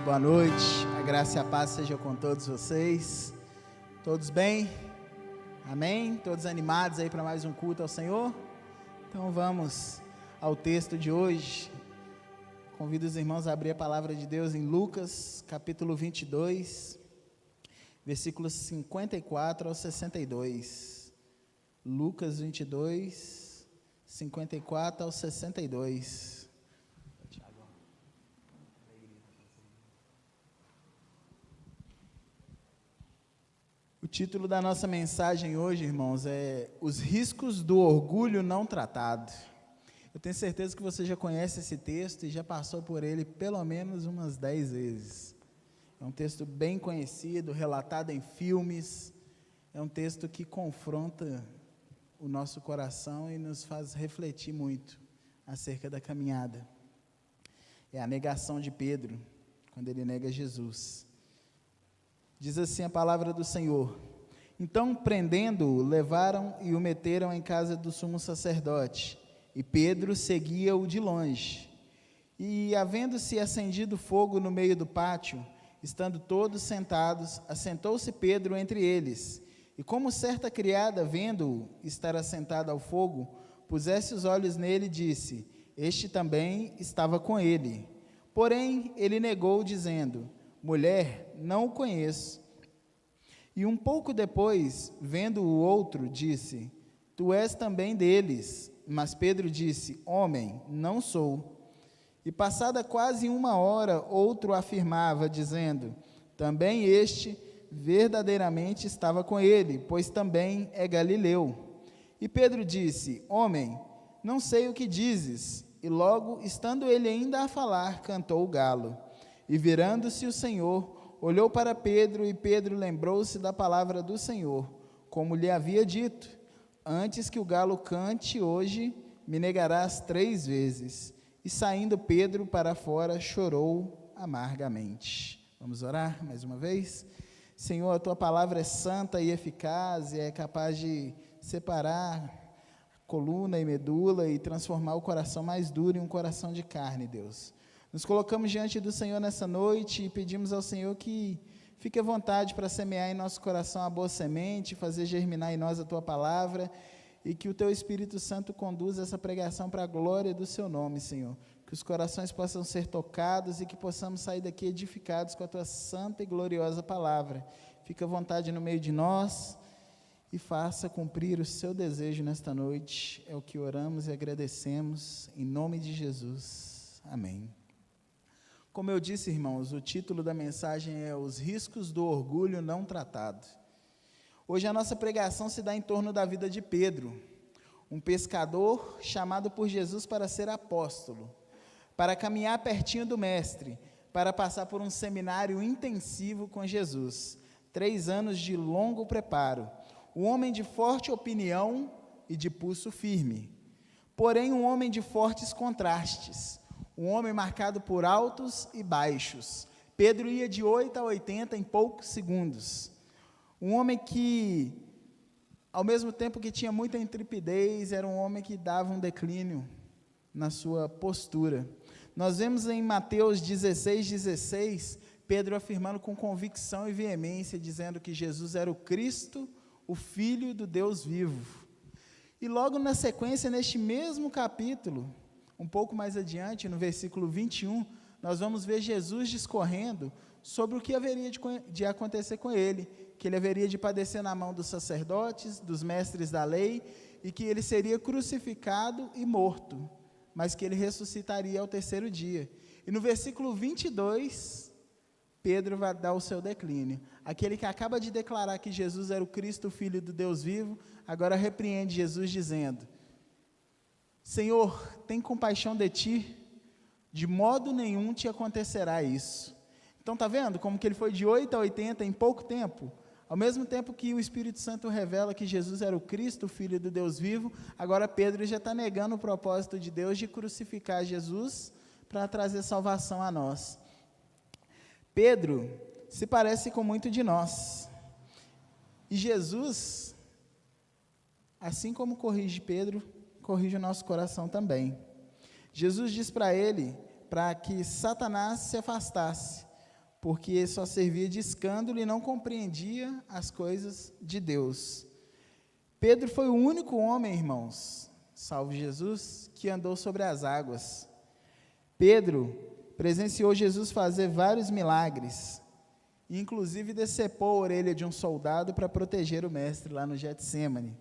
boa noite, a graça e a paz sejam com todos vocês, todos bem? Amém? Todos animados aí para mais um culto ao Senhor? Então vamos ao texto de hoje. Convido os irmãos a abrir a palavra de Deus em Lucas, capítulo 22, versículos 54 ao 62. Lucas 22, 54 ao 62. O título da nossa mensagem hoje, irmãos, é Os Riscos do Orgulho Não Tratado. Eu tenho certeza que você já conhece esse texto e já passou por ele pelo menos umas 10 vezes. É um texto bem conhecido, relatado em filmes. É um texto que confronta o nosso coração e nos faz refletir muito acerca da caminhada. É a negação de Pedro, quando ele nega Jesus. Diz assim a palavra do Senhor: então, prendendo-o, levaram e o meteram em casa do sumo sacerdote, e Pedro seguia-o de longe. E, havendo-se acendido fogo no meio do pátio, estando todos sentados, assentou-se Pedro entre eles, e como certa criada, vendo-o estar assentado ao fogo, pusesse os olhos nele, disse: este também estava com ele. Porém, ele negou, dizendo: mulher, não o conheço. E um pouco depois, vendo o outro, disse: tu és também deles. Mas Pedro disse: homem, não sou. E passada quase 1 hora, outro afirmava, dizendo: também este verdadeiramente estava com ele, pois também é galileu. E Pedro disse: homem, não sei o que dizes. E logo, estando ele ainda a falar, cantou o galo. E virando-se o Senhor, olhou para Pedro, e Pedro lembrou-se da palavra do Senhor, como lhe havia dito: antes que o galo cante hoje, me negarás 3 vezes. E saindo Pedro para fora, chorou amargamente. Vamos orar mais uma vez? Senhor, a tua palavra é santa e eficaz, e é capaz de separar coluna e medula e transformar o coração mais duro em um coração de carne, Deus. Nos colocamos diante do Senhor nessa noite e pedimos ao Senhor que fique à vontade para semear em nosso coração a boa semente, fazer germinar em nós a tua palavra, e que o teu Espírito Santo conduza essa pregação para a glória do seu nome, Senhor. Que os corações possam ser tocados e que possamos sair daqui edificados com a tua santa e gloriosa palavra. Fique à vontade no meio de nós e faça cumprir o seu desejo nesta noite. É o que oramos e agradecemos, em nome de Jesus. Amém. Como eu disse, irmãos, o título da mensagem é Os Riscos do Orgulho Não Tratado. Hoje a nossa pregação se dá em torno da vida de Pedro, um pescador chamado por Jesus para ser apóstolo, para caminhar pertinho do Mestre, para passar por um seminário intensivo com Jesus, 3 anos de longo preparo, um homem de forte opinião e de pulso firme, porém um homem de fortes contrastes, um homem marcado por altos e baixos. Pedro ia de 8 a 80 em poucos segundos. Um homem que, ao mesmo tempo que tinha muita intrepidez, era um homem que dava um declínio na sua postura. Nós vemos em Mateus 16:16, Pedro afirmando com convicção e veemência, dizendo que Jesus era o Cristo, o Filho do Deus vivo. E logo na sequência, neste mesmo capítulo, um pouco mais adiante, no versículo 21, nós vamos ver Jesus discorrendo sobre o que haveria de acontecer com ele, que ele haveria de padecer na mão dos sacerdotes, dos mestres da lei, e que ele seria crucificado e morto, mas que ele ressuscitaria ao 3º dia. E no versículo 22, Pedro vai dar o seu declínio. Aquele que acaba de declarar que Jesus era o Cristo, o Filho do Deus vivo, agora repreende Jesus dizendo: Senhor, tem compaixão de ti, de modo nenhum te acontecerá isso. Então está vendo como que ele foi de 8 a 80 em pouco tempo? Ao mesmo tempo que o Espírito Santo revela que Jesus era o Cristo, o Filho do Deus vivo, agora Pedro já está negando o propósito de Deus de crucificar Jesus para trazer salvação a nós. Pedro se parece com muito de nós, e Jesus, assim como corrige Pedro, corrige o nosso coração também. Jesus diz para ele, para que Satanás se afastasse, porque só servia de escândalo e não compreendia as coisas de Deus. Pedro foi o único homem, irmãos, salvo Jesus, que andou sobre as águas. Pedro presenciou Jesus fazer vários milagres, inclusive decepou a orelha de um soldado para proteger o mestre lá no Getsêmani.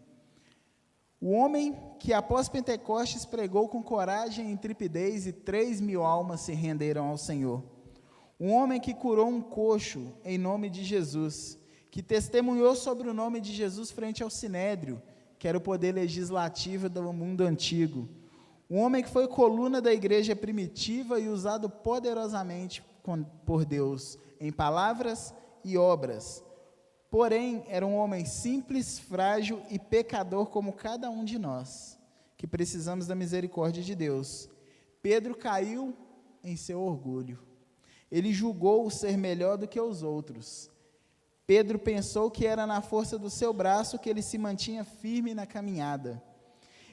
O homem que após Pentecostes pregou com coragem e intrepidez e 3.000 almas se renderam ao Senhor. Um homem que curou um coxo em nome de Jesus, que testemunhou sobre o nome de Jesus frente ao Sinédrio, que era o poder legislativo do mundo antigo. Um homem que foi coluna da igreja primitiva e usado poderosamente por Deus em palavras e obras. Porém, era um homem simples, frágil e pecador como cada um de nós, que precisamos da misericórdia de Deus. Pedro caiu em seu orgulho. Ele julgou ser melhor do que os outros. Pedro pensou que era na força do seu braço que ele se mantinha firme na caminhada.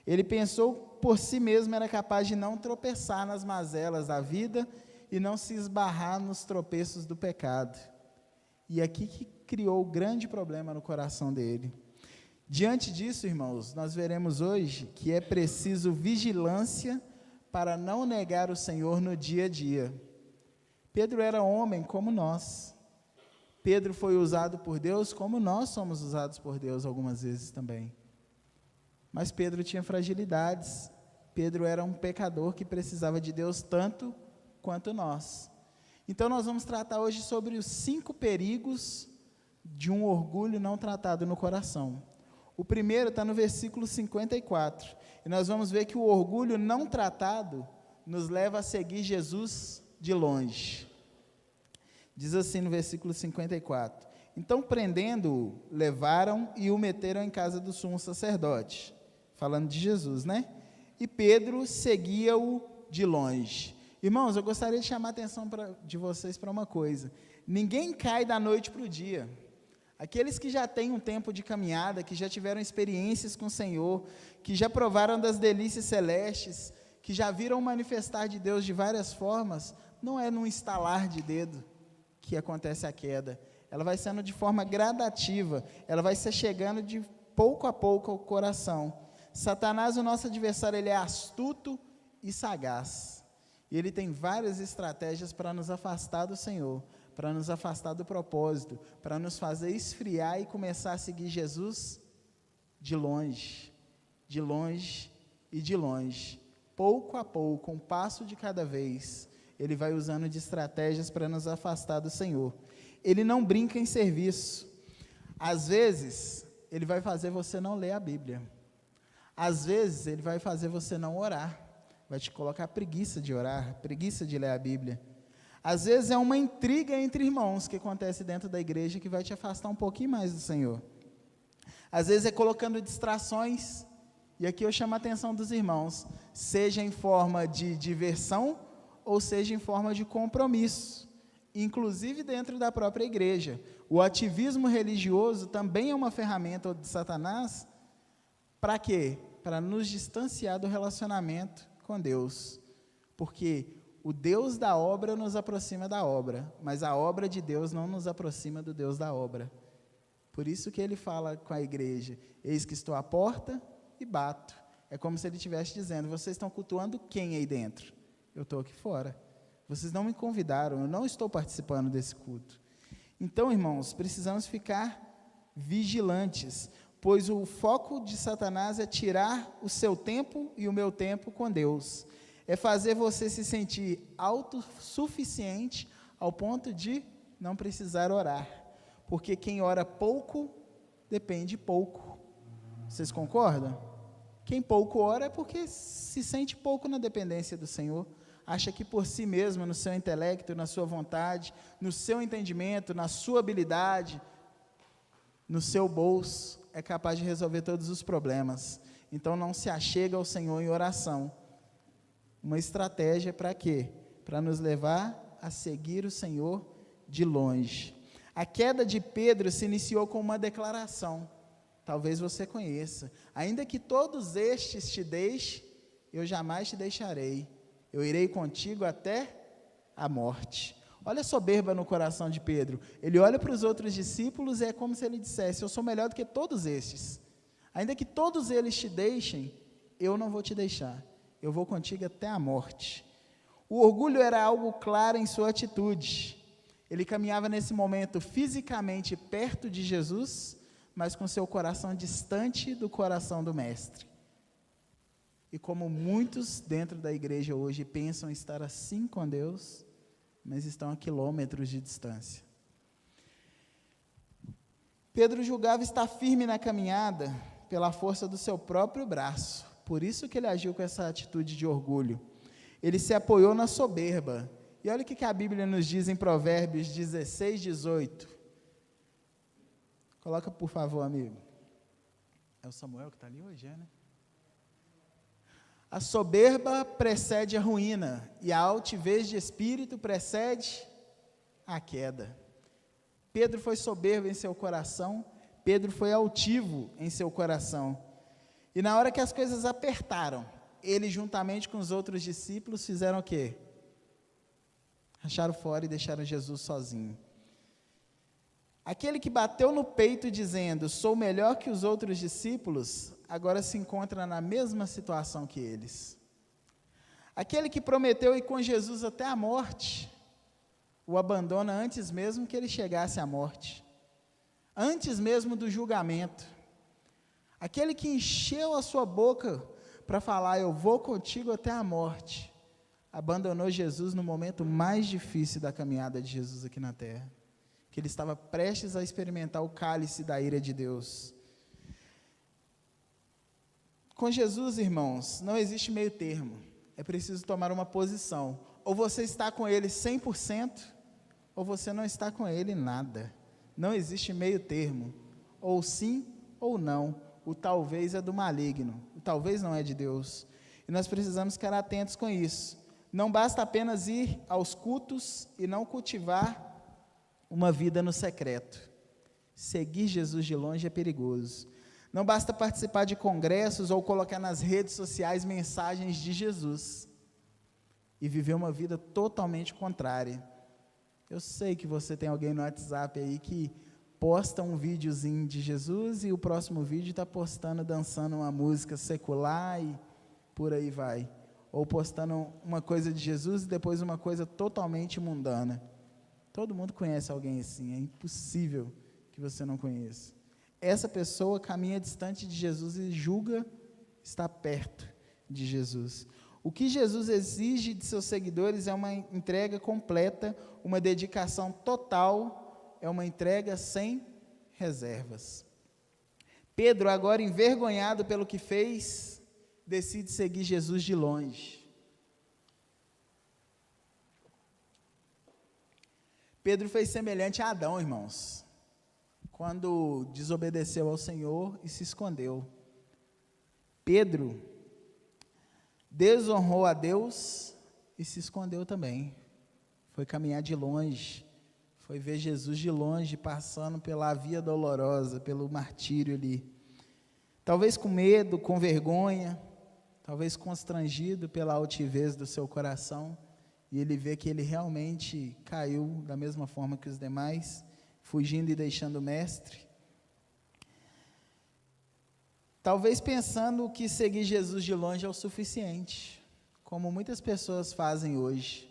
Ele pensou por si mesmo era capaz de não tropeçar nas mazelas da vida e não se esbarrar nos tropeços do pecado. E aqui que criou grande problema no coração dele. Diante disso, irmãos, nós veremos hoje que é preciso vigilância para não negar o Senhor no dia a dia. Pedro era homem como nós. Pedro foi usado por Deus como nós somos usados por Deus algumas vezes também. Mas Pedro tinha fragilidades. Pedro era um pecador que precisava de Deus tanto quanto nós. Então nós vamos tratar hoje sobre os 5 perigos de um orgulho não tratado no coração. O primeiro está no versículo 54, e nós vamos ver que o orgulho não tratado nos leva a seguir Jesus de longe. Diz assim no versículo 54, então prendendo-o, levaram e o meteram em casa do sumo sacerdote, falando de Jesus, né? E Pedro seguia-o de longe. Irmãos, eu gostaria de chamar a atenção de vocês para uma coisa, ninguém cai da noite para o dia. Aqueles que já têm um tempo de caminhada, que já tiveram experiências com o Senhor, que já provaram das delícias celestes, que já viram manifestar de Deus de várias formas, não é num estalar de dedo que acontece a queda, ela vai sendo de forma gradativa, ela vai ser chegando de pouco a pouco ao coração. Satanás, o nosso adversário, ele é astuto e sagaz, e ele tem várias estratégias para nos afastar do Senhor, para nos afastar do propósito, para nos fazer esfriar e começar a seguir Jesus de longe e de longe, pouco a pouco, um passo de cada vez, ele vai usando de estratégias para nos afastar do Senhor. Ele não brinca em serviço. Às vezes, ele vai fazer você não ler a Bíblia. Às vezes, ele vai fazer você não orar, vai te colocar preguiça de orar, preguiça de ler a Bíblia. Às vezes é uma intriga entre irmãos que acontece dentro da igreja que vai te afastar um pouquinho mais do Senhor. Às vezes é colocando distrações, e aqui eu chamo a atenção dos irmãos, seja em forma de diversão, ou seja em forma de compromisso, inclusive dentro da própria igreja. O ativismo religioso também é uma ferramenta de Satanás, para quê? Para nos distanciar do relacionamento com Deus, porque o Deus da obra nos aproxima da obra, mas a obra de Deus não nos aproxima do Deus da obra. Por isso que ele fala com a igreja, eis que estou à porta e bato. É como se ele estivesse dizendo, vocês estão cultuando quem aí dentro? Eu estou aqui fora. Vocês não me convidaram, eu não estou participando desse culto. Então, irmãos, precisamos ficar vigilantes, pois o foco de Satanás é tirar o seu tempo e o meu tempo com Deus. É fazer você se sentir autossuficiente ao ponto de não precisar orar. Porque quem ora pouco, depende pouco. Vocês concordam? Quem pouco ora é porque se sente pouco na dependência do Senhor. Acha que por si mesmo, no seu intelecto, na sua vontade, no seu entendimento, na sua habilidade, no seu bolso, é capaz de resolver todos os problemas. Então não se achega ao Senhor em oração. Uma estratégia para quê? Para nos levar a seguir o Senhor de longe. A queda de Pedro se iniciou com uma declaração, talvez você conheça, ainda que todos estes te deixem, eu jamais te deixarei, eu irei contigo até a morte. Olha a soberba no coração de Pedro. Ele olha para os outros discípulos e é como se ele dissesse: eu sou melhor do que todos estes. Ainda que todos eles te deixem, eu não vou te deixar. Eu vou contigo até a morte. O orgulho era algo claro em sua atitude. Ele caminhava nesse momento fisicamente perto de Jesus, mas com seu coração distante do coração do Mestre. E como muitos dentro da igreja hoje pensam estar assim com Deus, mas estão a quilômetros de distância. Pedro julgava estar firme na caminhada pela força do seu próprio braço. Por isso que ele agiu com essa atitude de orgulho. Ele se apoiou na soberba. E olha o que a Bíblia nos diz em Provérbios 16, 18. Coloca, por favor, amigo. É o Samuel que está ali hoje, né? A soberba precede a ruína, e a altivez de espírito precede a queda. Pedro foi soberbo em seu coração, Pedro foi altivo em seu coração. E na hora que as coisas apertaram, ele juntamente com os outros discípulos fizeram o quê? Racharam fora e deixaram Jesus sozinho. Aquele que bateu no peito dizendo, sou melhor que os outros discípulos, agora se encontra na mesma situação que eles. Aquele que prometeu ir com Jesus até a morte, o abandona antes mesmo que ele chegasse à morte, antes mesmo do julgamento. Aquele que encheu a sua boca para falar, eu vou contigo até a morte, abandonou Jesus no momento mais difícil da caminhada de Jesus aqui na terra, que ele estava prestes a experimentar o cálice da ira de Deus. Com Jesus, irmãos, não existe meio termo, é preciso tomar uma posição, ou você está com ele 100%, ou você não está com ele nada, não existe meio termo, ou sim ou não, o talvez é do maligno, o talvez não é de Deus, e nós precisamos ficar atentos com isso. Não basta apenas ir aos cultos e não cultivar uma vida no secreto. Seguir Jesus de longe é perigoso. Não basta participar de congressos ou colocar nas redes sociais mensagens de Jesus e viver uma vida totalmente contrária. Eu sei que você tem alguém no WhatsApp aí que posta um videozinho de Jesus e o próximo vídeo está postando, dançando uma música secular e por aí vai. Ou postando uma coisa de Jesus e depois uma coisa totalmente mundana. Todo mundo conhece alguém assim, é impossível que você não conheça. Essa pessoa caminha distante de Jesus e julga estar perto de Jesus. O que Jesus exige de seus seguidores é uma entrega completa, uma dedicação total, é uma entrega sem reservas. Pedro, agora envergonhado pelo que fez, decide seguir Jesus de longe. Pedro fez semelhante a Adão, irmãos, quando desobedeceu ao Senhor e se escondeu. Pedro desonrou a Deus e se escondeu também. Foi caminhar de longe, foi ver Jesus de longe, passando pela via dolorosa, pelo martírio ali. Talvez com medo, com vergonha, talvez constrangido pela altivez do seu coração, e ele vê que ele realmente caiu da mesma forma que os demais, fugindo e deixando o mestre. Talvez pensando que seguir Jesus de longe é o suficiente, como muitas pessoas fazem hoje.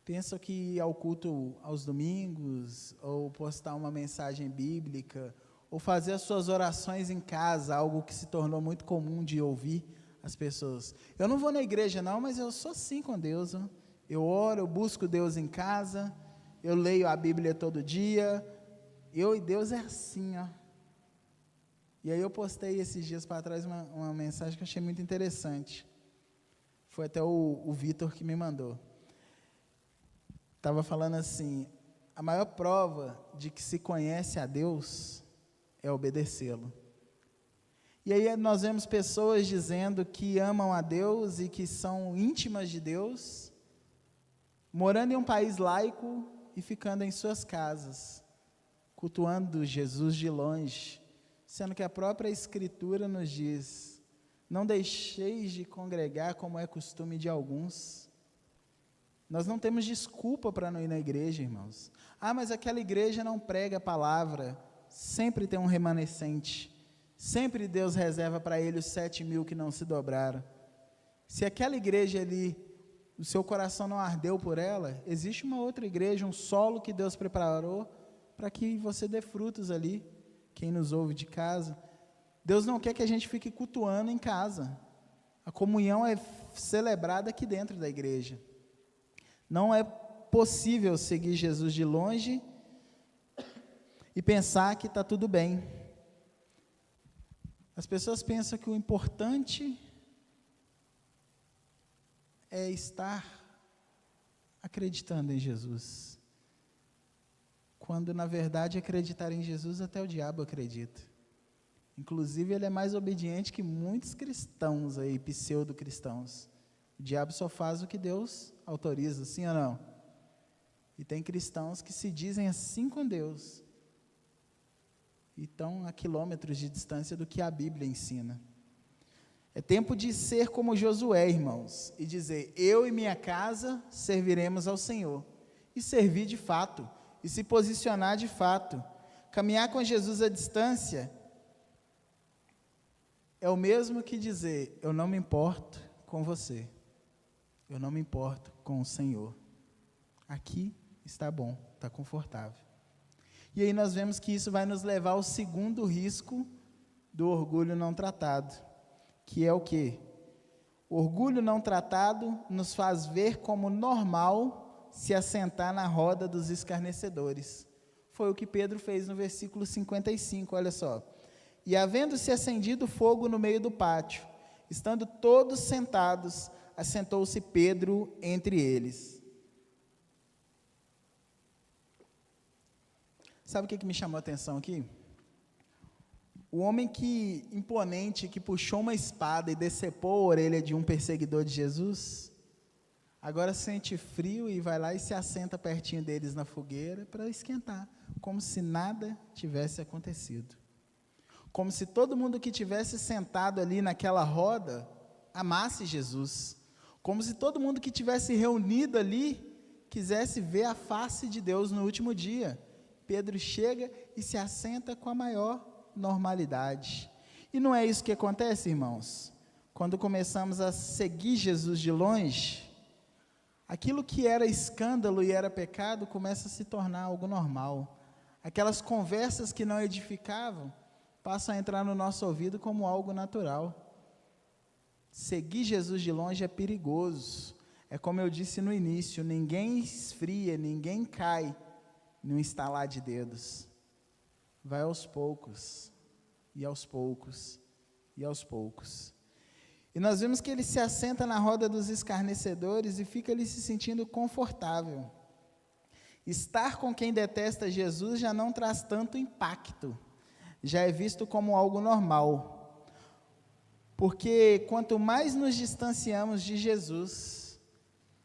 Pensam que ir ao culto aos domingos, ou postar uma mensagem bíblica, ou fazer as suas orações em casa, algo que se tornou muito comum de ouvir as pessoas. Eu não vou na igreja não, mas eu sou assim com Deus. Eu oro, eu busco Deus em casa, eu leio a Bíblia todo dia, eu e Deus é assim, ó. E aí eu postei esses dias para trás uma mensagem que eu achei muito interessante. Foi até o Vitor que me mandou. Estava falando assim, a maior prova de que se conhece a Deus é obedecê-lo. E aí nós vemos pessoas dizendo que amam a Deus e que são íntimas de Deus, morando em um país laico e ficando em suas casas, cultuando Jesus de longe, sendo que a própria Escritura nos diz, não deixeis de congregar como é costume de alguns, Nós não temos desculpa para não ir na igreja, irmãos. Ah, mas aquela igreja não prega a palavra. Sempre tem um remanescente. Sempre Deus reserva para ele os 7.000 que não se dobraram. Se aquela igreja ali, o seu coração não ardeu por ela, existe uma outra igreja, um solo que Deus preparou para que você dê frutos ali. Quem nos ouve de casa. Deus não quer que a gente fique cultuando em casa. A comunhão é celebrada aqui dentro da igreja. Não é possível seguir Jesus de longe e pensar que está tudo bem. As pessoas pensam que o importante é estar acreditando em Jesus, quando na verdade acreditar em Jesus até o diabo acredita. Inclusive ele é mais obediente que muitos cristãos aí, pseudo-cristãos. O diabo só faz o que Deus autoriza, sim ou não? E tem cristãos que se dizem assim com Deus, e estão a quilômetros de distância do que a Bíblia ensina. É tempo de ser como Josué, irmãos, e dizer, eu e minha casa serviremos ao Senhor, e servir de fato, e se posicionar de fato. Caminhar com Jesus à distância é o mesmo que dizer, eu não me importo com você, eu não me importo com o Senhor. Aqui está bom, está confortável. E aí nós vemos que isso vai nos levar ao segundo risco do orgulho não tratado, que é o quê? O orgulho não tratado nos faz ver como normal se assentar na roda dos escarnecedores. Foi o que Pedro fez no versículo 55, olha só. E havendo-se acendido fogo no meio do pátio, estando todos sentados, assentou-se Pedro entre eles. Sabe o que me chamou a atenção aqui? O homem imponente, que puxou uma espada e decepou a orelha de um perseguidor de Jesus, agora sente frio e vai lá e se assenta pertinho deles na fogueira para esquentar, como se nada tivesse acontecido. Como se todo mundo que tivesse sentado ali naquela roda amasse Jesus. Como se todo mundo que tivesse reunido ali quisesse ver a face de Deus no último dia. Pedro chega e se assenta com a maior normalidade. E não é isso que acontece, irmãos? Quando começamos a seguir Jesus de longe, aquilo que era escândalo e era pecado começa a se tornar algo normal. Aquelas conversas que não edificavam passam a entrar no nosso ouvido como algo natural. Seguir Jesus de longe é perigoso. É como eu disse no início, ninguém esfria, ninguém cai num estalar de dedos. Vai aos poucos, e aos poucos, e aos poucos. E nós vemos que ele se assenta na roda dos escarnecedores e fica ali se sentindo confortável. Estar com quem detesta Jesus já não traz tanto impacto, já é visto como algo normal. Porque quanto mais nos distanciamos de Jesus,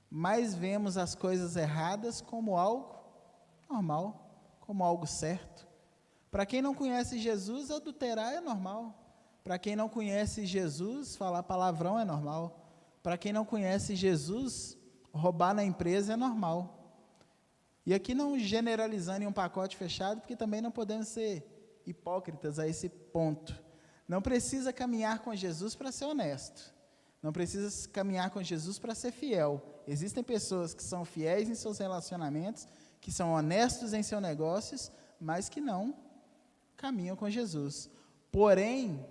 mais vemos as coisas erradas como algo normal, como algo certo. Para quem não conhece Jesus, adulterar é normal. Para quem não conhece Jesus, falar palavrão é normal. Para quem não conhece Jesus, roubar na empresa é normal. E aqui não generalizando em um pacote fechado, porque também não podemos ser hipócritas a esse ponto. Não precisa caminhar com Jesus para ser honesto. Não precisa caminhar com Jesus para ser fiel. Existem pessoas que são fiéis em seus relacionamentos, que são honestos em seus negócios, mas que não caminham com Jesus. Porém,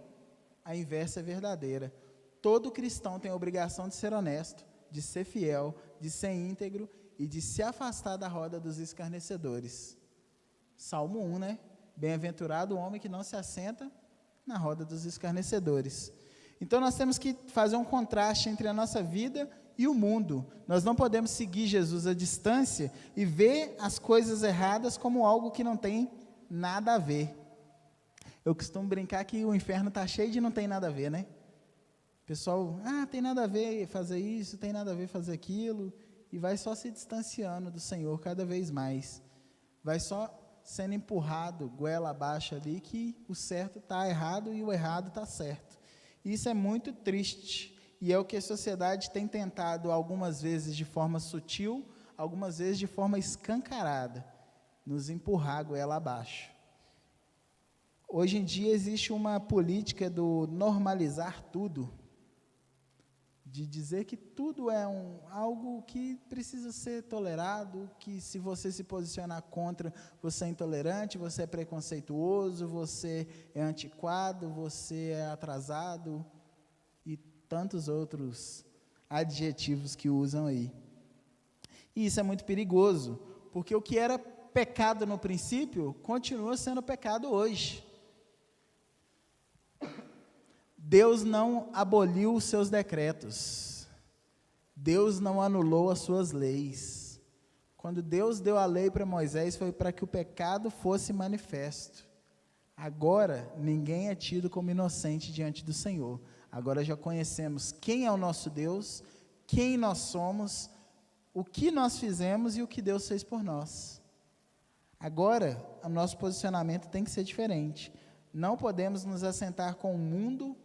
a inversa é verdadeira. Todo cristão tem a obrigação de ser honesto, de ser fiel, de ser íntegro e de se afastar da roda dos escarnecedores. Salmo 1, né? Bem-aventurado o homem que não se assenta na roda dos escarnecedores. Então nós temos que fazer um contraste entre a nossa vida e o mundo. Nós não podemos seguir Jesus à distância e ver as coisas erradas como algo que não tem nada a ver. Eu costumo brincar que o inferno está cheio de não tem nada a ver, né? O pessoal, tem nada a ver fazer isso, tem nada a ver fazer aquilo, e vai só se distanciando do Senhor cada vez mais. Vai só sendo empurrado, goela abaixo ali, que o certo está errado e o errado está certo. Isso é muito triste. e é o que a sociedade tem tentado, algumas vezes de forma sutil, algumas vezes de forma escancarada, nos empurrar a goela abaixo. Hoje em dia existe uma política do normalizar tudo, de dizer que tudo é algo que precisa ser tolerado, que se você se posicionar contra, você é intolerante, você é preconceituoso, você é antiquado, você é atrasado, e tantos outros adjetivos que usam aí. E isso é muito perigoso, porque o que era pecado no princípio, continua sendo pecado hoje. Deus não aboliu os seus decretos, Deus não anulou as suas leis. Quando Deus deu a lei para Moisés, foi para que o pecado fosse manifesto. Agora, ninguém é tido como inocente diante do Senhor. Agora já conhecemos quem é o nosso Deus, quem nós somos, o que nós fizemos e o que Deus fez por nós. Agora, o nosso posicionamento tem que ser diferente. Não podemos nos assentar com o mundo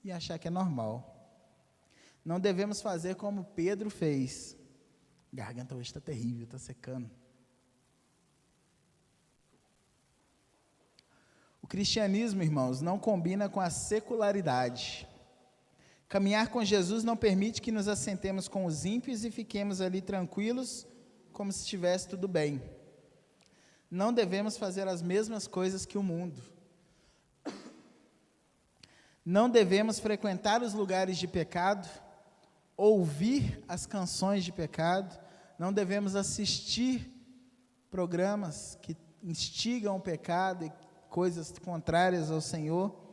e achar que é normal. Não devemos fazer como Pedro fez. A garganta hoje está terrível, está secando. O cristianismo, irmãos, não combina com a secularidade. Caminhar com Jesus não permite que nos assentemos com os ímpios e fiquemos ali tranquilos, como se estivesse tudo bem. Não devemos fazer as mesmas coisas que o mundo. Não devemos frequentar os lugares de pecado, ouvir as canções de pecado, não devemos assistir programas que instigam o pecado e coisas contrárias ao Senhor,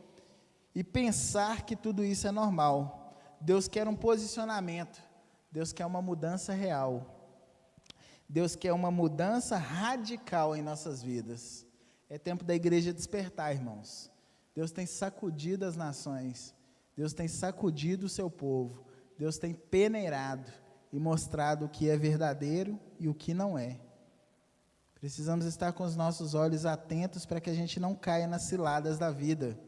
e pensar que tudo isso é normal. Deus quer um posicionamento, Deus quer uma mudança real, Deus quer uma mudança radical em nossas vidas. É tempo da igreja despertar, irmãos. Deus tem sacudido as nações, Deus tem sacudido o seu povo, Deus tem peneirado e mostrado o que é verdadeiro e o que não é. Precisamos estar com os nossos olhos atentos para que a gente não caia nas ciladas da vida.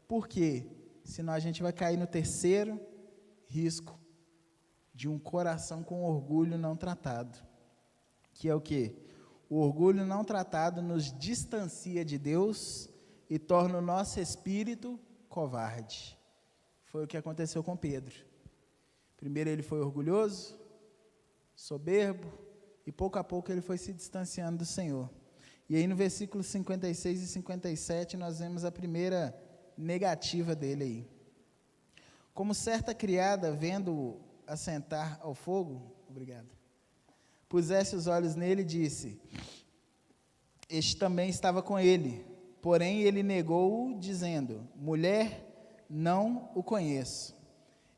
Por quê? Senão a gente vai cair no terceiro risco de um coração com orgulho não tratado. Que é o quê? O orgulho não tratado nos distancia de Deus e torna o nosso espírito covarde. Foi o que aconteceu com Pedro. Primeiro ele foi orgulhoso, soberbo, e pouco a pouco ele foi se distanciando do Senhor. E aí no versículos 56 e 57 nós vemos a primeira negativa dele aí. Como certa criada, vendo-o assentar ao fogo, pusesse os olhos nele e disse: este também estava com ele. Porém, ele negou-o, dizendo: mulher, não o conheço.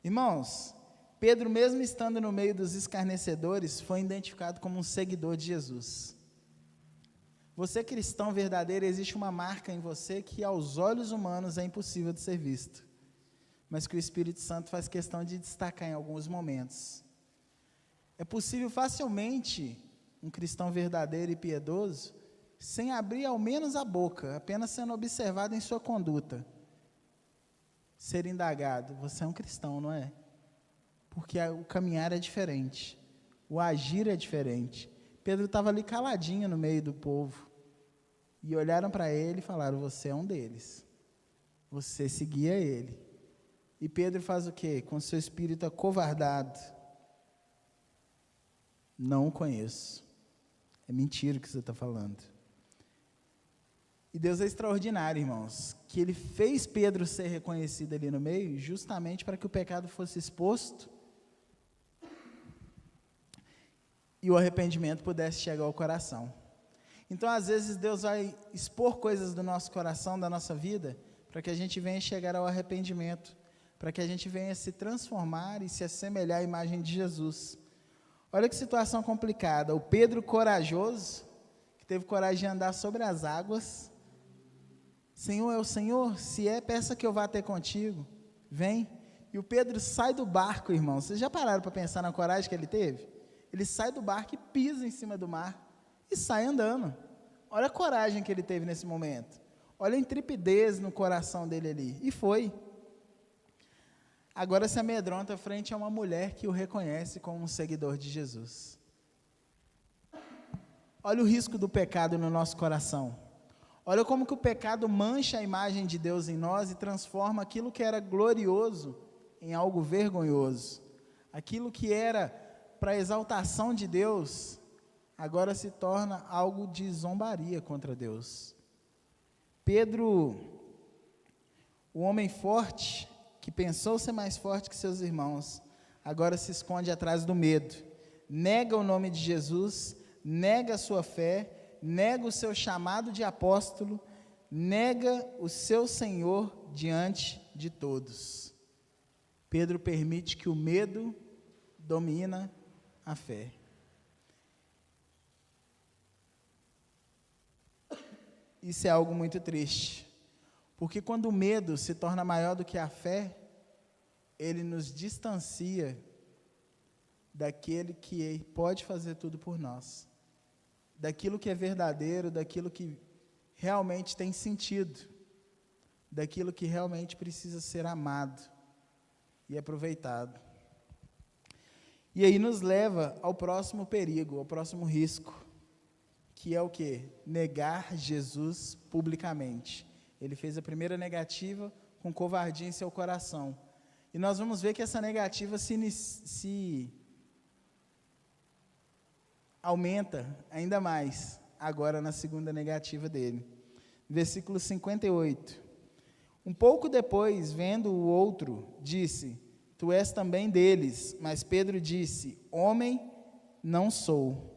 Irmãos, Pedro, mesmo estando no meio dos escarnecedores, foi identificado como um seguidor de Jesus. Você, cristão verdadeiro, existe uma marca em você que aos olhos humanos é impossível de ser visto, mas que o Espírito Santo faz questão de destacar em alguns momentos. É possível facilmente um cristão verdadeiro e piedoso, sem abrir ao menos a boca, apenas sendo observado em sua conduta, ser indagado: você é um cristão, não é? Porque o caminhar é diferente, o agir é diferente. Pedro estava ali caladinho no meio do povo, e olharam para ele e falaram: você é um deles, você seguia ele. E Pedro faz o quê? Com seu espírito acovardado: não o conheço. É mentira o que você está falando. E Deus é extraordinário, irmãos, que Ele fez Pedro ser reconhecido ali no meio, justamente para que o pecado fosse exposto e o arrependimento pudesse chegar ao coração. Então, às vezes, Deus vai expor coisas do nosso coração, da nossa vida, para que a gente venha chegar ao arrependimento, para que a gente venha se transformar e se assemelhar à imagem de Jesus. Olha que situação complicada. O Pedro corajoso, que teve coragem de andar sobre as águas: Senhor, é o Senhor? Se é, peça que eu vá ter contigo. Vem. E o Pedro sai do barco, irmãos. Vocês já pararam para pensar na coragem que ele teve? Ele sai do barco e pisa em cima do mar e sai andando. Olha a coragem que ele teve nesse momento. Olha a intrepidez no coração dele ali. E foi. agora se amedronta frente a uma mulher que o reconhece como um seguidor de Jesus. Olha o risco do pecado no nosso coração. Olha como que o pecado mancha a imagem de Deus em nós e transforma aquilo que era glorioso em algo vergonhoso. Aquilo que era para a exaltação de Deus, agora se torna algo de zombaria contra Deus. Pedro, o homem forte, que pensou ser mais forte que seus irmãos, agora se esconde atrás do medo, nega o nome de Jesus, nega a sua fé, nega o seu chamado de apóstolo, nega o seu Senhor diante de todos. Pedro permite que o medo domina a fé. Isso é algo muito triste, porque quando o medo se torna maior do que a fé, ele nos distancia daquele que pode fazer tudo por nós, daquilo que é verdadeiro, daquilo que realmente tem sentido, daquilo que realmente precisa ser amado e aproveitado. E aí nos leva ao próximo perigo, ao próximo risco, que é o quê? Negar Jesus publicamente. Ele fez a primeira negativa com covardia em seu coração. E nós vamos ver que essa negativa se aumenta ainda mais, agora na segunda negativa dele. Versículo 58. Um pouco depois, vendo o outro, disse: Tu és também deles. Mas Pedro disse: Homem, não sou.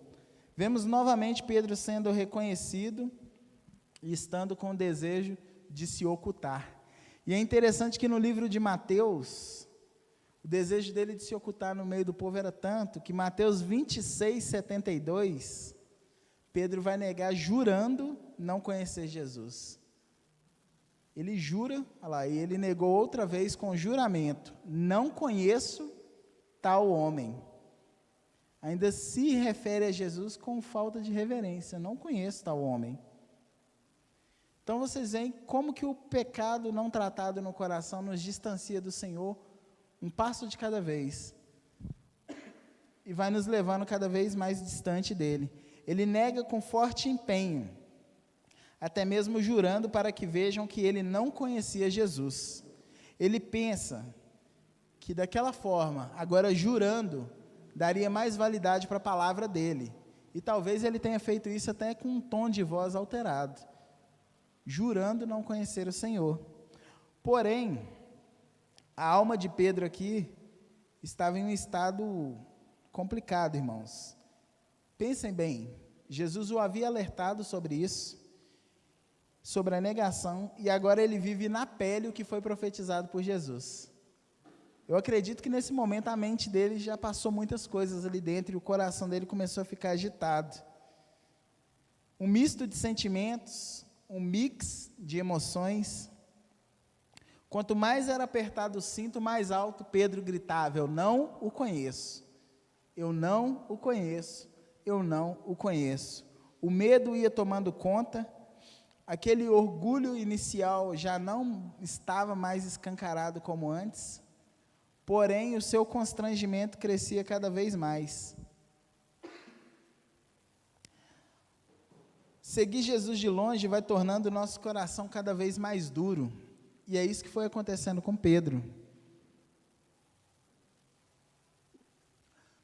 Vemos novamente Pedro sendo reconhecido e estando com o desejo de se ocultar. E é interessante que no livro de Mateus, o desejo dele de se ocultar no meio do povo era tanto, que Mateus 26, 72, Pedro vai negar jurando não conhecer Jesus. Ele jura, olha lá, e ele negou outra vez com juramento: não conheço tal homem. Ainda se refere a Jesus com falta de reverência: não conheço tal homem. Então vocês veem como que o pecado não tratado no coração nos distancia do Senhor, um passo de cada vez, e vai nos levando cada vez mais distante dele. Ele nega com forte empenho, até mesmo jurando para que vejam que ele não conhecia Jesus. Ele pensa que daquela forma, agora jurando, daria mais validade para a palavra dele. E talvez ele tenha feito isso até com um tom de voz alterado, jurando não conhecer o Senhor. Porém, a alma de Pedro aqui estava em um estado complicado, irmãos. Pensem bem, Jesus o havia alertado sobre isso, sobre a negação, e agora ele vive na pele o que foi profetizado por Jesus. Eu acredito que nesse momento a mente dele já passou muitas coisas ali dentro e o coração dele começou a ficar agitado. Um misto de sentimentos, um mix de emoções. Quanto mais era apertado o cinto, mais alto Pedro gritava: Eu não o conheço, eu não o conheço, eu não o conheço. O medo ia tomando conta, aquele orgulho inicial já não estava mais escancarado como antes, porém o seu constrangimento crescia cada vez mais. Seguir Jesus de longe vai tornando o nosso coração cada vez mais duro, e é isso que foi acontecendo com Pedro.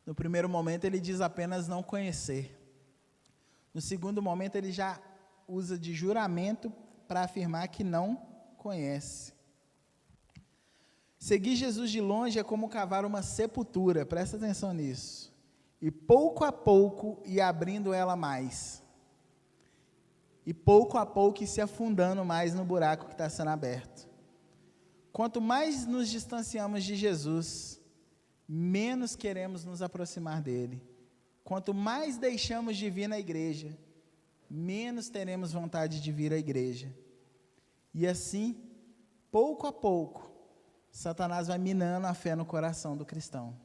No primeiro momento ele diz apenas não conhecer. No segundo momento ele já usa de juramento para afirmar que não conhece. Seguir Jesus de longe é como cavar uma sepultura, presta atenção nisso, e pouco a pouco ir abrindo ela mais, e pouco a pouco ir se afundando mais no buraco que está sendo aberto. Quanto mais nos distanciamos de Jesus, menos queremos nos aproximar dele. Quanto mais deixamos de vir na igreja, menos teremos vontade de vir à igreja. E assim, pouco a pouco, Satanás vai minando a fé no coração do cristão.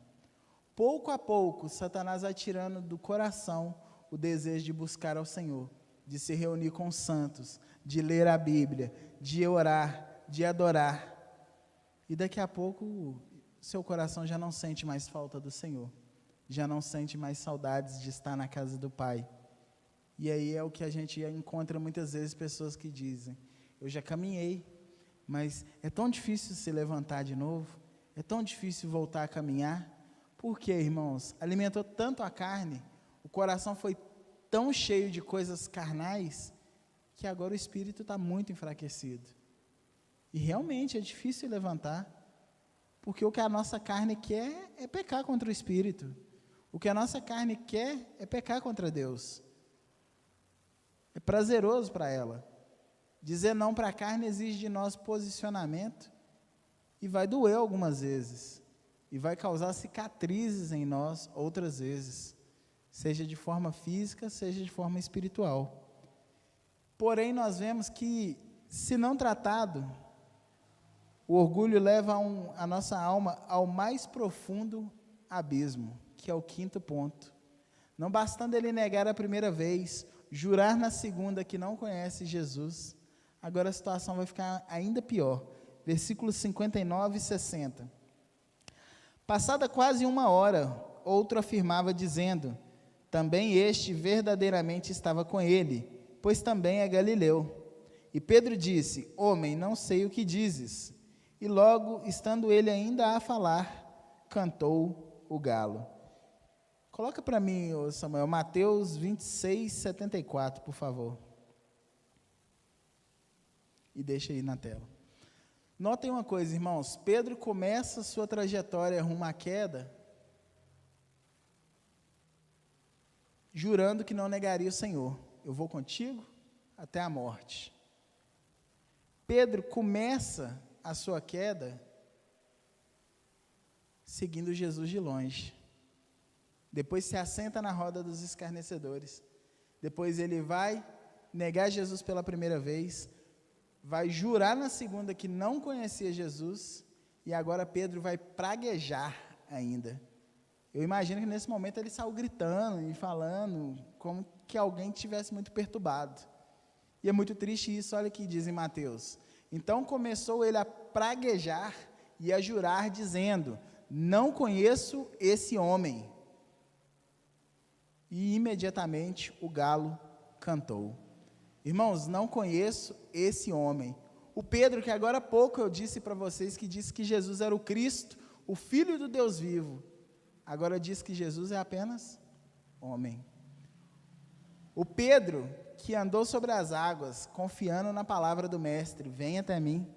Pouco a pouco, Satanás vai tirando do coração o desejo de buscar ao Senhor, de se reunir com os santos, de ler a Bíblia, de orar, de adorar. E daqui a pouco seu coração já não sente mais falta do Senhor, já não sente mais saudades de estar na casa do Pai. E aí é o que a gente encontra muitas vezes pessoas que dizem: eu já caminhei, mas é tão difícil se levantar de novo, é tão difícil voltar a caminhar. Por quê, irmãos? Alimentou tanto a carne, o coração foi tão cheio de coisas carnais, que agora o espírito está muito enfraquecido. E realmente é difícil levantar, porque o que a nossa carne quer é pecar contra o espírito. O que a nossa carne quer é pecar contra Deus. É prazeroso para ela. Dizer não para a carne exige de nós posicionamento, e vai doer algumas vezes, e vai causar cicatrizes em nós outras vezes, seja de forma física, seja de forma espiritual. Porém, nós vemos que, se não tratado, o orgulho leva a nossa alma ao mais profundo abismo, que é o quinto ponto. Não bastando ele negar a primeira vez, jurar na segunda que não conhece Jesus, agora a situação vai ficar ainda pior. Versículos 59 e 60. Passada quase 1 hora, outro afirmava dizendo: também este verdadeiramente estava com ele, pois também é galileu. E Pedro disse: homem, não sei o que dizes. E logo, estando ele ainda a falar, cantou o galo. Coloca para mim, Samuel, Mateus 26, 74, por favor. E deixa aí na tela. Notem uma coisa, irmãos. Pedro começa a sua trajetória rumo à queda, jurando que não negaria o Senhor. Eu vou contigo até a morte. Pedro começa a sua queda seguindo Jesus de longe. Depois se assenta na roda dos escarnecedores. Depois ele vai negar Jesus pela primeira vez, vai jurar na segunda que não conhecia Jesus, e agora Pedro vai praguejar ainda. Eu imagino que nesse momento ele saiu gritando e falando como que alguém estivesse muito perturbado. E é muito triste isso, olha o que diz em Mateus. Então começou ele a praguejar e a jurar, dizendo: não conheço esse homem. E imediatamente o galo cantou. Irmãos, não conheço esse homem. O Pedro, que agora há pouco eu disse para vocês, que disse que Jesus era o Cristo, o Filho do Deus vivo, agora diz que Jesus é apenas homem. O Pedro, que andou sobre as águas, confiando na palavra do Mestre, vem até mim,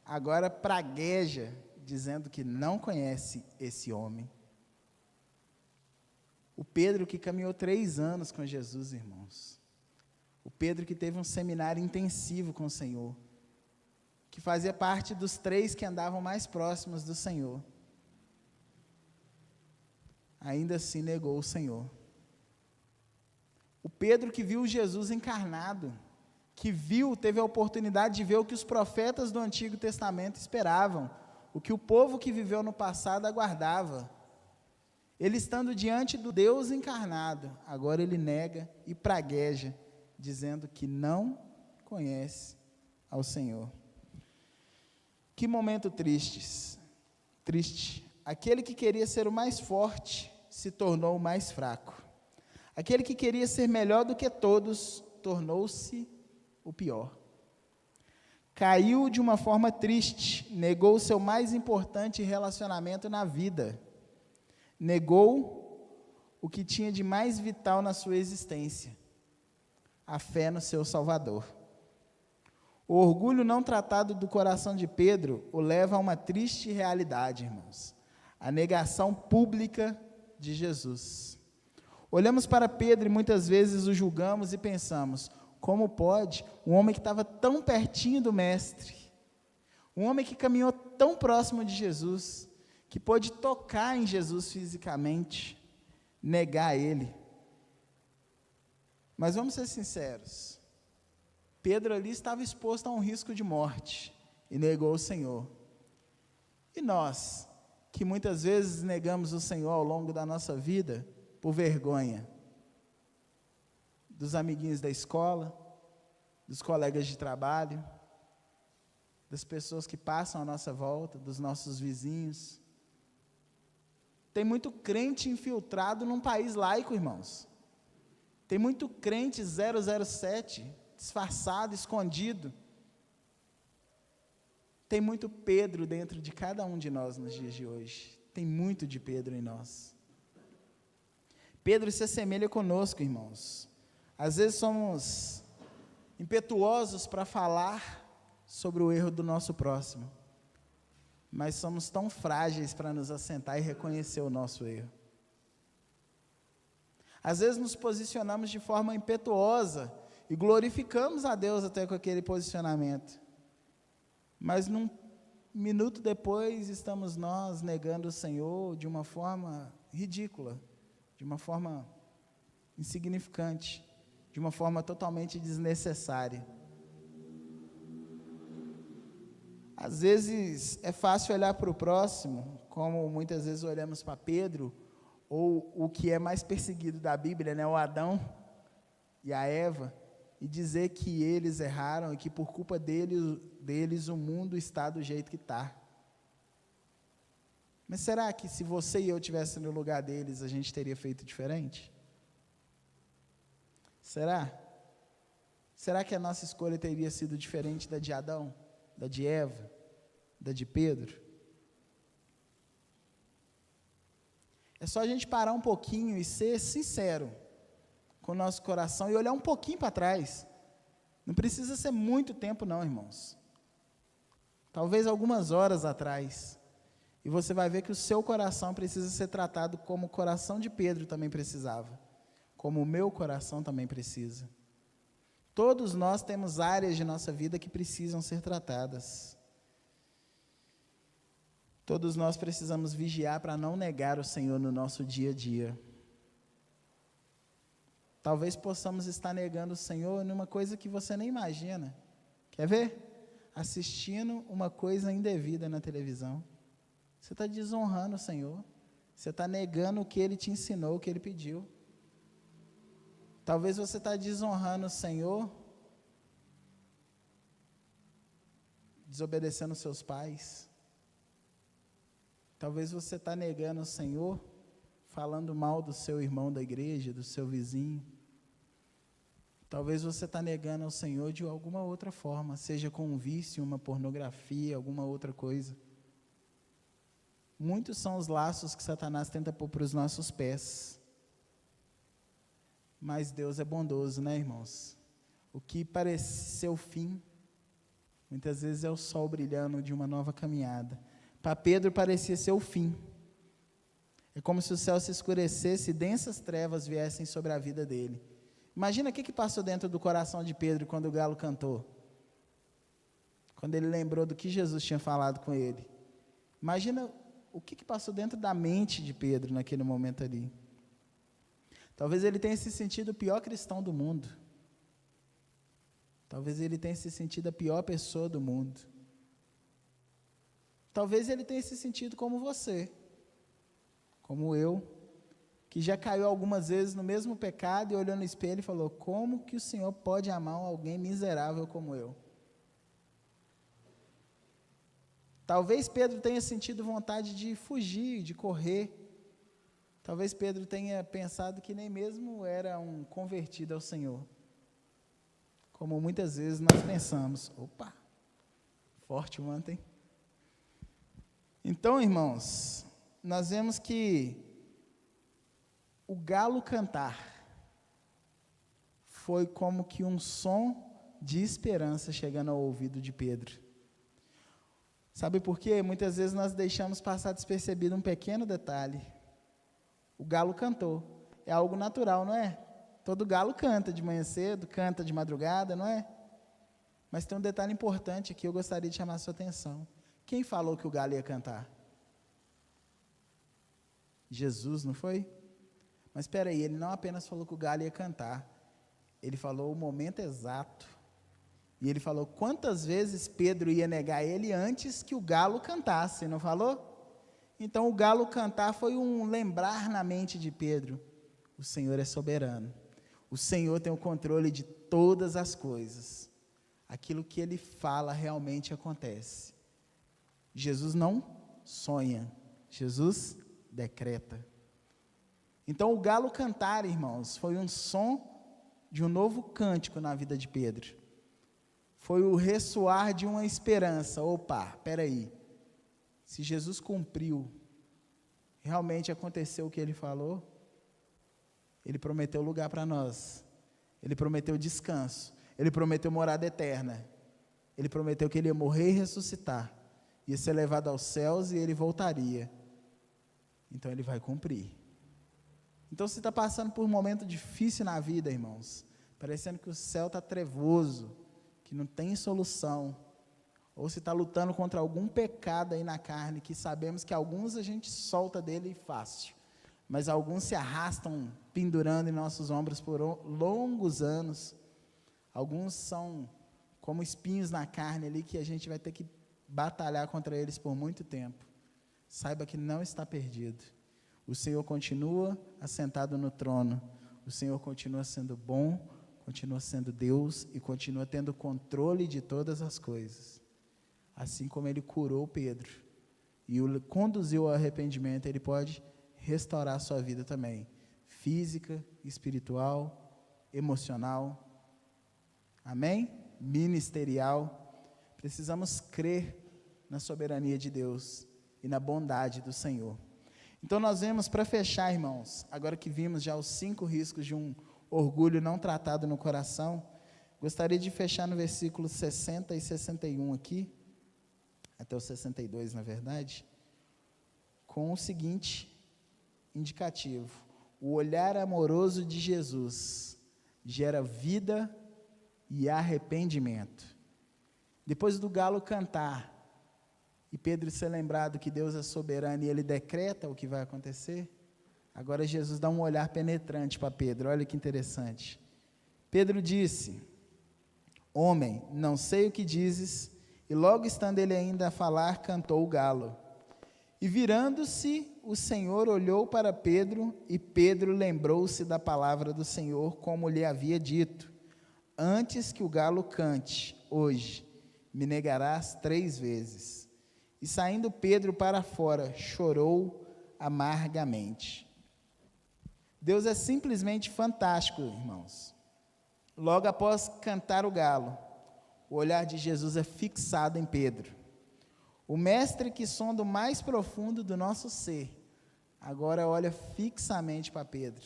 agora pragueja, dizendo que não conhece esse homem. O Pedro que caminhou 3 anos com Jesus, irmãos. O Pedro que teve um seminário intensivo com o Senhor, que fazia parte dos 3 que andavam mais próximos do Senhor, ainda assim negou o Senhor. O Pedro que viu Jesus encarnado, que teve a oportunidade de ver o que os profetas do Antigo Testamento esperavam, o que o povo que viveu no passado aguardava. Ele estando diante do Deus encarnado, agora ele nega e pragueja, dizendo que não conhece ao Senhor. Que momento triste. Aquele que queria ser o mais forte se tornou o mais fraco. Aquele que queria ser melhor do que todos tornou-se o pior. Caiu de uma forma triste, negou o seu mais importante relacionamento na vida. Negou o que tinha de mais vital na sua existência, a fé no seu Salvador. O orgulho não tratado do coração de Pedro o leva a uma triste realidade, irmãos, a negação pública de Jesus. Olhamos para Pedro e muitas vezes o julgamos e pensamos: como pode um homem que estava tão pertinho do Mestre, um homem que caminhou tão próximo de Jesus, que pôde tocar em Jesus fisicamente, negar ele? Mas vamos ser sinceros, Pedro ali estava exposto a um risco de morte, e negou o Senhor. E nós, que muitas vezes negamos o Senhor ao longo da nossa vida, por vergonha, dos amiguinhos da escola, dos colegas de trabalho, das pessoas que passam à nossa volta, dos nossos vizinhos. Tem muito crente infiltrado num país laico, irmãos. Tem muito crente 007, disfarçado, escondido. Tem muito Pedro dentro de cada um de nós nos dias de hoje. Tem muito de Pedro em nós. Pedro se assemelha conosco, irmãos. Às vezes somos impetuosos para falar sobre o erro do nosso próximo, mas somos tão frágeis para nos assentar e reconhecer o nosso erro. Às vezes nos posicionamos de forma impetuosa e glorificamos a Deus até com aquele posicionamento, mas num minuto depois estamos nós negando o Senhor de uma forma ridícula, de uma forma insignificante, de uma forma totalmente desnecessária. Às vezes é fácil olhar para o próximo, como muitas vezes olhamos para Pedro, ou o que é mais perseguido da Bíblia, né, o Adão e a Eva, e dizer que eles erraram e que por culpa deles o mundo está do jeito que está. Mas será que se você e eu estivesse no lugar deles, a gente teria feito diferente? Será? Será que a nossa escolha teria sido diferente da de Adão, da de Eva, da de Pedro? É só a gente parar um pouquinho e ser sincero com o nosso coração e olhar um pouquinho para trás. Não precisa ser muito tempo não, irmãos. Talvez algumas horas atrás. E você vai ver que o seu coração precisa ser tratado como o coração de Pedro também precisava. Como o meu coração também precisa. Todos nós temos áreas de nossa vida que precisam ser tratadas. Todos nós precisamos vigiar para não negar o Senhor no nosso dia a dia. Talvez possamos estar negando o Senhor numa coisa que você nem imagina. Quer ver? Assistindo uma coisa indevida na televisão. Você está desonrando o Senhor. Você está negando o que Ele te ensinou, o que Ele pediu. Talvez você está desonrando o Senhor, desobedecendo os seus pais. Talvez você está negando o Senhor, falando mal do seu irmão da igreja, do seu vizinho. Talvez você está negando ao Senhor de alguma outra forma, seja com um vício, uma pornografia, alguma outra coisa. Muitos são os laços que Satanás tenta pôr para os nossos pés. Mas Deus é bondoso, né, irmãos? O que parece ser o fim, muitas vezes é o sol brilhando de uma nova caminhada. Para Pedro parecia ser o fim. É como se o céu se escurecesse e densas trevas viessem sobre a vida dele. Imagina o que passou dentro do coração de Pedro quando o galo cantou. Quando ele lembrou do que Jesus tinha falado com ele. Imagina o que passou dentro da mente de Pedro naquele momento ali. Talvez ele tenha se sentido o pior cristão do mundo. Talvez ele tenha se sentido a pior pessoa do mundo. Talvez ele tenha se sentido como você, como eu, que já caiu algumas vezes no mesmo pecado e olhou no espelho e falou: como que o Senhor pode amar alguém miserável como eu? Talvez Pedro tenha sentido vontade de fugir, de correr. Talvez Pedro tenha pensado que nem mesmo era um convertido ao Senhor. Como muitas vezes nós pensamos. Opa, forte ontem. Então, irmãos, nós vemos que o galo cantar foi como que um som de esperança chegando ao ouvido de Pedro. Sabe por quê? Muitas vezes nós deixamos passar despercebido um pequeno detalhe. O galo cantou. É algo natural, não é? Todo galo canta de manhã cedo, canta de madrugada, não é? Mas tem um detalhe importante aqui, eu gostaria de chamar a sua atenção. Quem falou que o galo ia cantar? Jesus, não foi? Mas espera aí, ele não apenas falou que o galo ia cantar, ele falou o momento exato. E ele falou quantas vezes Pedro ia negar ele antes que o galo cantasse, não falou? Então o galo cantar foi um lembrar na mente de Pedro: o Senhor é soberano, o Senhor tem o controle de todas as coisas. aquilo que ele fala realmente acontece. Jesus não sonha, Jesus decreta. Então o galo cantar, irmãos, foi um som de um novo cântico na vida de Pedro. Foi o ressoar de uma esperança. Opa, espera aí. Se Jesus cumpriu, realmente aconteceu o que ele falou, ele prometeu lugar para nós. Ele prometeu descanso. Ele prometeu morada eterna. Ele prometeu que ele ia morrer e ressuscitar. Ia ser levado aos céus e ele voltaria. Então ele vai cumprir. Então você está passando por um momento difícil na vida, irmãos, parecendo que o céu está trevoso, que não tem solução, ou se está lutando contra algum pecado aí na carne, que sabemos que alguns a gente solta dele fácil, mas alguns se arrastam pendurando em nossos ombros por longos anos. Alguns são como espinhos na carne ali, que a gente vai ter que batalhar contra eles por muito tempo. Saiba que não está perdido. O Senhor continua assentado no trono. O Senhor continua sendo bom, continua sendo Deus e continua tendo controle de todas as coisas. Assim como Ele curou Pedro e o conduziu ao arrependimento, Ele pode restaurar a sua vida também, física, espiritual, emocional, amém? Ministerial. Precisamos crer na soberania de Deus e na bondade do Senhor. Então nós vemos, para fechar, irmãos, agora que vimos já os 5 riscos de um orgulho não tratado no coração, gostaria de fechar no versículo 60 e 61 aqui, até o 62 na verdade, com o seguinte indicativo: o olhar amoroso de Jesus gera vida e arrependimento. Depois do galo cantar, e Pedro ser lembrado que Deus é soberano e Ele decreta o que vai acontecer, agora Jesus dá um olhar penetrante para Pedro. Olha que interessante. Pedro disse: homem, não sei o que dizes. E logo estando ele ainda a falar, cantou o galo. E virando-se, o Senhor olhou para Pedro, e Pedro lembrou-se da palavra do Senhor, como lhe havia dito: antes que o galo cante, hoje, me negarás 3 vezes. E saindo Pedro para fora, chorou amargamente. Deus é simplesmente fantástico, irmãos. Logo após cantar o galo, o olhar de Jesus é fixado em Pedro. O mestre que sonda o mais profundo do nosso ser, agora olha fixamente para Pedro.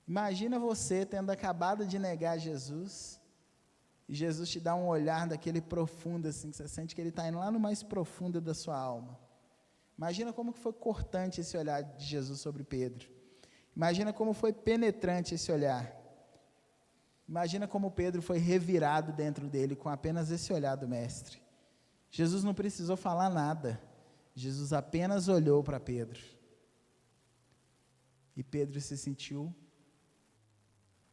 Imagina você tendo acabado de negar Jesus, e Jesus te dá um olhar daquele profundo, assim, que você sente que Ele está indo lá no mais profundo da sua alma. Imagina como que foi cortante esse olhar de Jesus sobre Pedro. Imagina como foi penetrante esse olhar. Imagina como Pedro foi revirado dentro dele com apenas esse olhar do mestre. Jesus não precisou falar nada. Jesus apenas olhou para Pedro. E Pedro se sentiu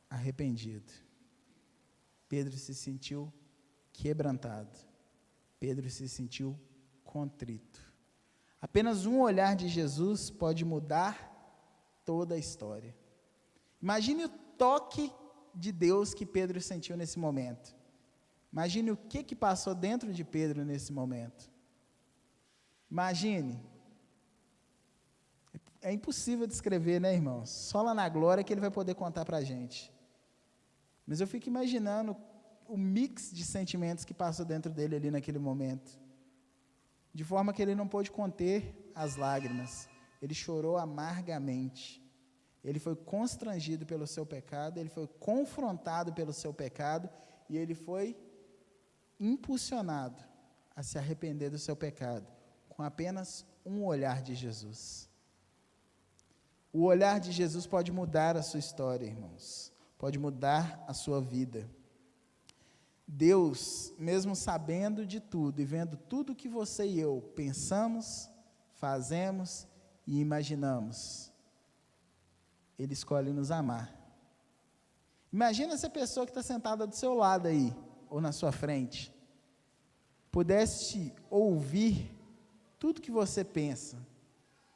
arrependido. Pedro se sentiu quebrantado. Pedro se sentiu contrito. Apenas um olhar de Jesus pode mudar toda a história. Imagine o toque de Deus que Pedro sentiu nesse momento. Imagine o que passou dentro de Pedro nesse momento. Imagine. É impossível descrever, né, irmãos? Só lá na glória que Ele vai poder contar para a gente. Mas eu fico imaginando o mix de sentimentos que passou dentro dele ali naquele momento. De forma que ele não pôde conter as lágrimas. Ele chorou amargamente. Ele foi constrangido pelo seu pecado, ele foi confrontado pelo seu pecado, e ele foi impulsionado a se arrepender do seu pecado, com apenas um olhar de Jesus. O olhar de Jesus pode mudar a sua história, irmãos. Pode mudar a sua vida. Deus, mesmo sabendo de tudo e vendo tudo que você e eu pensamos, fazemos e imaginamos, Ele escolhe nos amar. Imagina se a pessoa que está sentada do seu lado aí, ou na sua frente, pudesse ouvir tudo que você pensa.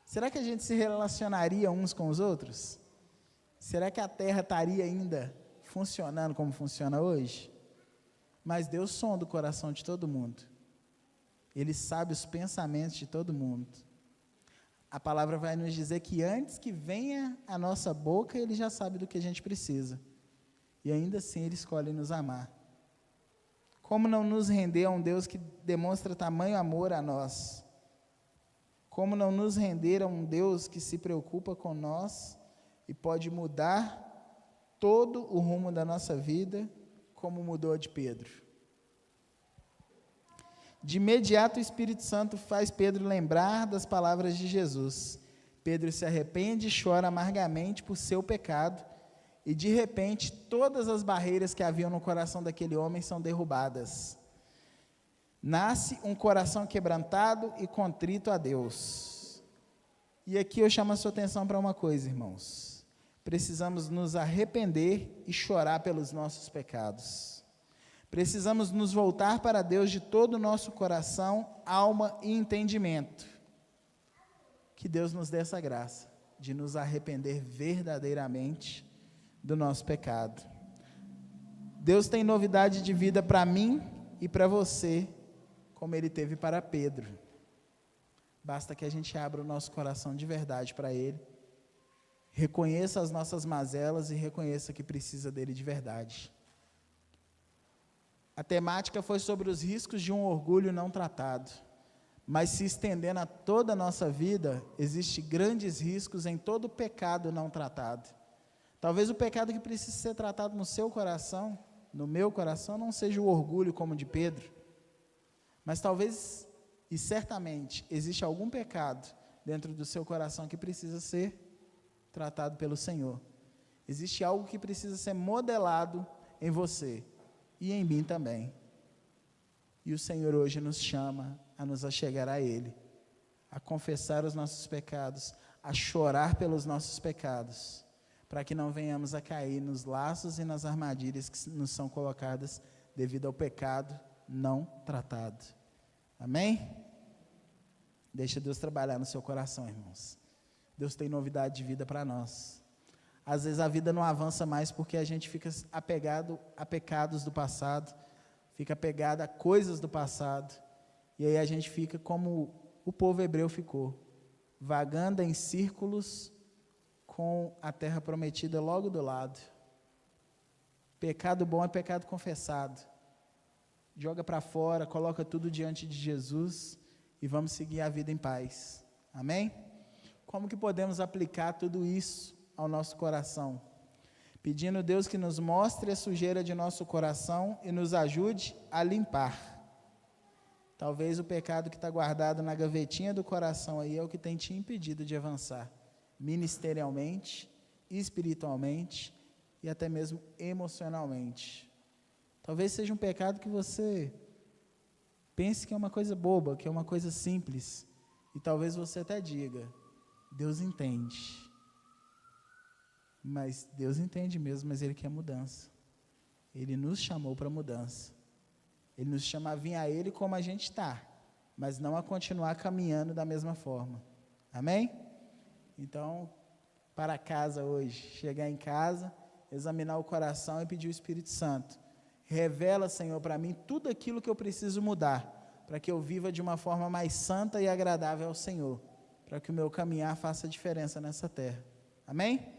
Será que a gente se relacionaria uns com os outros? Será que a terra estaria ainda funcionando como funciona hoje? Mas Deus sonda o coração de todo mundo. Ele sabe os pensamentos de todo mundo. A palavra vai nos dizer que antes que venha a nossa boca, Ele já sabe do que a gente precisa. E ainda assim Ele escolhe nos amar. Como não nos render a um Deus que demonstra tamanho amor a nós? Como não nos render a um Deus que se preocupa com nós e pode mudar todo o rumo da nossa vida, como mudou a de Pedro? De imediato o Espírito Santo faz Pedro lembrar das palavras de Jesus. Pedro se arrepende e chora amargamente por seu pecado, e de repente todas as barreiras que haviam no coração daquele homem são derrubadas. Nasce um coração quebrantado e contrito a Deus. E aqui eu chamo a sua atenção para uma coisa, irmãos. Precisamos nos arrepender e chorar pelos nossos pecados. Precisamos nos voltar para Deus de todo o nosso coração, alma e entendimento. Que Deus nos dê essa graça de nos arrepender verdadeiramente do nosso pecado. Deus tem novidade de vida para mim e para você, como Ele teve para Pedro. Basta que a gente abra o nosso coração de verdade para Ele, reconheça as nossas mazelas e reconheça que precisa dEle de verdade. A temática foi sobre os riscos de um orgulho não tratado, mas se estendendo a toda a nossa vida, existem grandes riscos em todo pecado não tratado. Talvez o pecado que precisa ser tratado no seu coração, no meu coração, não seja o orgulho como o de Pedro, mas talvez, e certamente, existe algum pecado dentro do seu coração que precisa ser tratado pelo Senhor. Existe algo que precisa ser modelado em você e em mim também. E o Senhor hoje nos chama a nos achegar a Ele, a confessar os nossos pecados, a chorar pelos nossos pecados, para que não venhamos a cair nos laços e nas armadilhas que nos são colocadas devido ao pecado não tratado. Amém? Deixa Deus trabalhar no seu coração, irmãos. Deus tem novidade de vida para nós. Às vezes a vida não avança mais porque a gente fica apegado a pecados do passado, fica apegado a coisas do passado, e aí a gente fica como o povo hebreu ficou, vagando em círculos com a terra prometida logo do lado. Pecado bom é pecado confessado. Joga para fora, coloca tudo diante de Jesus e vamos seguir a vida em paz. Amém? Como que podemos aplicar tudo isso ao nosso coração? Pedindo a Deus que nos mostre a sujeira de nosso coração e nos ajude a limpar. Talvez o pecado que está guardado na gavetinha do coração aí é o que tem te impedido de avançar, ministerialmente, espiritualmente e até mesmo emocionalmente. Talvez seja um pecado que você pense que é uma coisa boba, que é uma coisa simples, e talvez você até diga, Deus entende. Mas Deus entende mesmo, mas Ele quer mudança. Ele nos chamou para mudança. Ele nos chama a vir a Ele como a gente está, mas não a continuar caminhando da mesma forma. Amém? Então, para casa hoje, chegar em casa, examinar o coração e pedir o Espírito Santo. Revela, Senhor, para mim tudo aquilo que eu preciso mudar, para que eu viva de uma forma mais santa e agradável ao Senhor, para que o meu caminhar faça diferença nessa terra. Amém?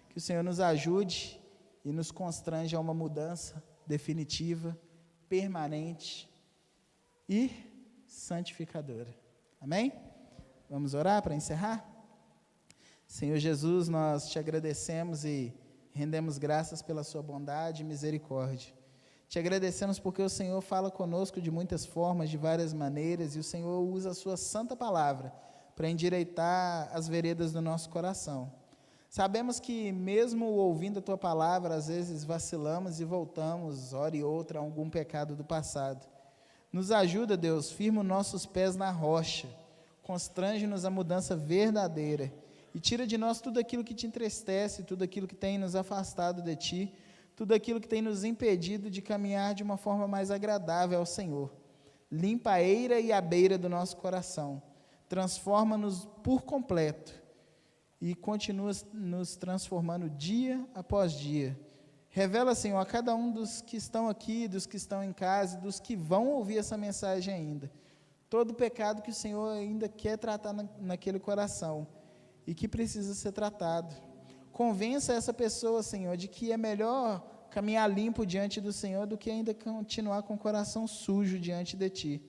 Que o Senhor nos ajude e nos constranja a uma mudança definitiva, permanente e santificadora. Amém? Vamos orar para encerrar? Senhor Jesus, nós te agradecemos e rendemos graças pela sua bondade e misericórdia. Te agradecemos porque o Senhor fala conosco de muitas formas, de várias maneiras, e o Senhor usa a sua santa palavra para endireitar as veredas do nosso coração. Sabemos que mesmo ouvindo a tua palavra, às vezes vacilamos e voltamos, hora e outra, a algum pecado do passado. Nos ajuda, Deus, firma os nossos pés na rocha, constrange-nos a mudança verdadeira e tira de nós tudo aquilo que te entristece, tudo aquilo que tem nos afastado de ti, tudo aquilo que tem nos impedido de caminhar de uma forma mais agradável ao Senhor. Limpa a eira e a beira do nosso coração, transforma-nos por completo e continua nos transformando dia após dia, Revela, Senhor, a cada um dos que estão aqui, dos que estão em casa, dos que vão ouvir essa mensagem ainda, todo o pecado que o Senhor ainda quer tratar naquele coração e que precisa ser tratado. Convença essa pessoa, Senhor, de que é melhor caminhar limpo diante do Senhor do que ainda continuar com o coração sujo diante de Ti.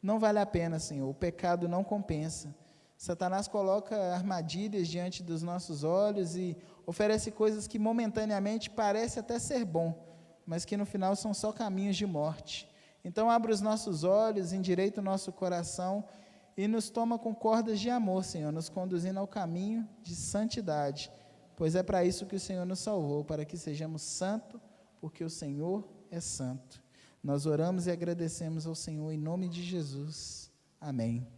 Não vale a pena, Senhor, o pecado não compensa. Satanás coloca armadilhas diante dos nossos olhos e oferece coisas que momentaneamente parece até ser bom, mas que no final são só caminhos de morte. Então abra os nossos olhos, endireita o nosso coração e nos toma com cordas de amor, Senhor, nos conduzindo ao caminho de santidade, pois é para isso que o Senhor nos salvou, para que sejamos santos, porque o Senhor é santo. Nós oramos e agradecemos ao Senhor em nome de Jesus. Amém.